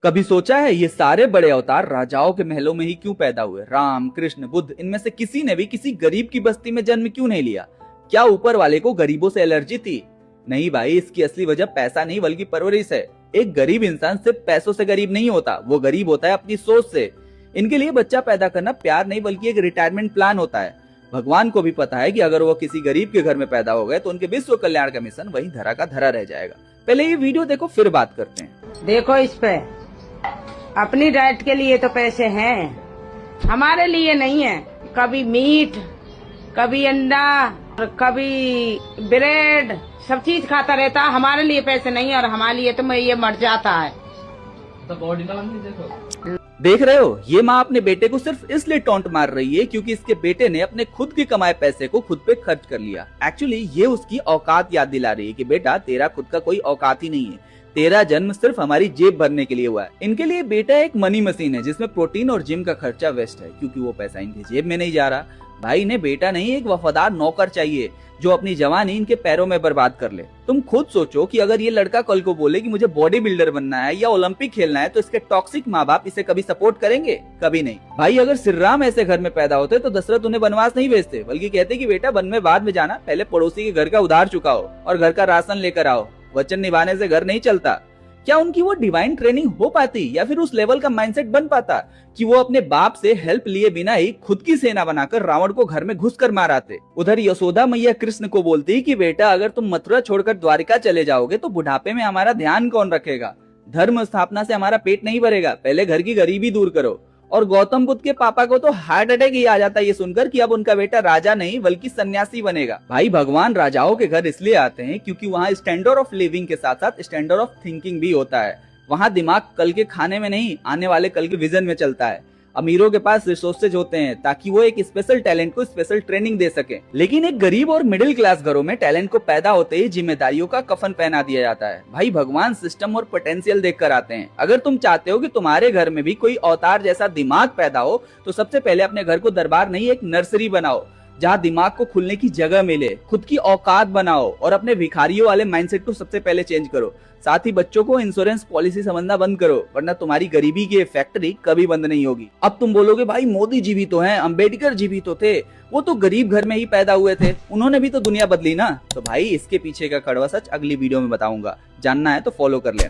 कभी सोचा है ये सारे बड़े अवतार राजाओं के महलों में ही क्यों पैदा हुए? राम, कृष्ण, बुद्ध, इनमें से किसी ने भी किसी गरीब की बस्ती में जन्म क्यों नहीं लिया? क्या ऊपर वाले को गरीबों से एलर्जी थी? नहीं भाई, इसकी असली वजह पैसा नहीं बल्कि परवरिश है। एक गरीब इंसान सिर्फ पैसों से गरीब नहीं होता, वो गरीब होता है अपनी सोच से। इनके लिए बच्चा पैदा करना प्यार नहीं बल्कि एक रिटायरमेंट प्लान होता है। भगवान को भी पता है कि अगर वो किसी गरीब के घर में पैदा हो गए तो उनके विश्व कल्याण का मिशन वहीं धरा का धरा रह जाएगा। पहले ये वीडियो देखो फिर बात करते हैं। देखो इस पे अपनी डाइट के लिए तो पैसे हैं, हमारे लिए नहीं है। कभी मीट, कभी अंडा, कभी ब्रेड, सब चीज खाता रहता। हमारे लिए पैसे नहीं है और हमारे लिए तो ये मर जाता है। तो बॉडी देखो, देख रहे हो, ये माँ अपने बेटे को सिर्फ इसलिए टॉन्ट मार रही है क्योंकि इसके बेटे ने अपने खुद के कमाए पैसे को खुद पे खर्च कर लिया। एक्चुअली ये उसकी औकात याद दिला रही है कि बेटा तेरा खुद का कोई औकात ही नहीं है, तेरा जन्म सिर्फ हमारी जेब भरने के लिए हुआ है। इनके लिए बेटा एक मनी मशीन है जिसमें प्रोटीन और जिम का खर्चा वेस्ट है क्योंकि वो पैसा इनकी जेब में नहीं जा रहा। भाई इन्हें बेटा नहीं, एक वफादार नौकर चाहिए जो अपनी जवानी इनके पैरों में बर्बाद कर ले। तुम खुद सोचो कि अगर ये लड़का कल को बोले कि मुझे बॉडी बिल्डर बनना है या ओलंपिक खेलना है तो इसके टॉक्सिक माँ बाप इसे कभी सपोर्ट करेंगे? कभी नहीं। भाई अगर श्री राम ऐसे घर में पैदा होते तो दशरथ उन्हें वनवास नहीं भेजते बल्कि कहते कि बेटा वन में बाद में जाना, पहले पड़ोसी के घर का उधार चुकाओ और घर का राशन लेकर आओ। वचन निभाने से घर नहीं चलता। क्या उनकी वो डिवाइन ट्रेनिंग हो पाती या फिर उस लेवल का माइंडसेट बन पाता कि वो अपने बाप से हेल्प लिए बिना ही खुद की सेना बनाकर रावण को घर में घुसकर मार आते? उधर यशोदा मैया कृष्ण को बोलती कि बेटा अगर तुम मथुरा छोड़कर द्वारिका चले जाओगे तो बुढ़ापे में हमारा ध्यान कौन रखेगा? धर्म स्थापना से हमारा पेट नहीं भरेगा, पहले घर की गरीबी दूर करो। और गौतम बुद्ध के पापा को तो हार्ट अटैक ही आ जाता ये सुनकर कि अब उनका बेटा राजा नहीं बल्कि सन्यासी बनेगा। भाई भगवान राजाओं के घर इसलिए आते हैं क्योंकि वहाँ स्टैंडर्ड ऑफ लिविंग के साथ साथ स्टैंडर्ड ऑफ थिंकिंग भी होता है। वहाँ दिमाग कल के खाने में नहीं, आने वाले कल के विजन में चलता है। अमीरों के पास रिसोर्सेज होते हैं ताकि वो एक स्पेशल टैलेंट को स्पेशल ट्रेनिंग दे सके, लेकिन एक गरीब और मिडिल क्लास घरों में टैलेंट को पैदा होते ही जिम्मेदारियों का कफन पहना दिया जाता है। भाई भगवान सिस्टम और पोटेंशियल देखकर आते हैं। अगर तुम चाहते हो कि तुम्हारे घर में भी कोई अवतार जैसा दिमाग पैदा हो तो सबसे पहले अपने घर को दरबार नहीं एक नर्सरी बनाओ जहाँ दिमाग को खुलने की जगह मिले। खुद की औकात बनाओ और अपने भिखारियों वाले माइंडसेट को सबसे पहले चेंज करो। साथ ही बच्चों को इंश्योरेंस पॉलिसी समझना बंद करो, वरना तुम्हारी गरीबी की फैक्ट्री कभी बंद नहीं होगी। अब तुम बोलोगे भाई मोदी जी भी तो हैं, अंबेडकर जी भी तो थे, वो तो गरीब घर में ही पैदा हुए थे, उन्होंने भी तो दुनिया बदली ना। तो भाई इसके पीछे का कड़वा सच अगली वीडियो में बताऊंगा, जानना है तो फॉलो कर लेना।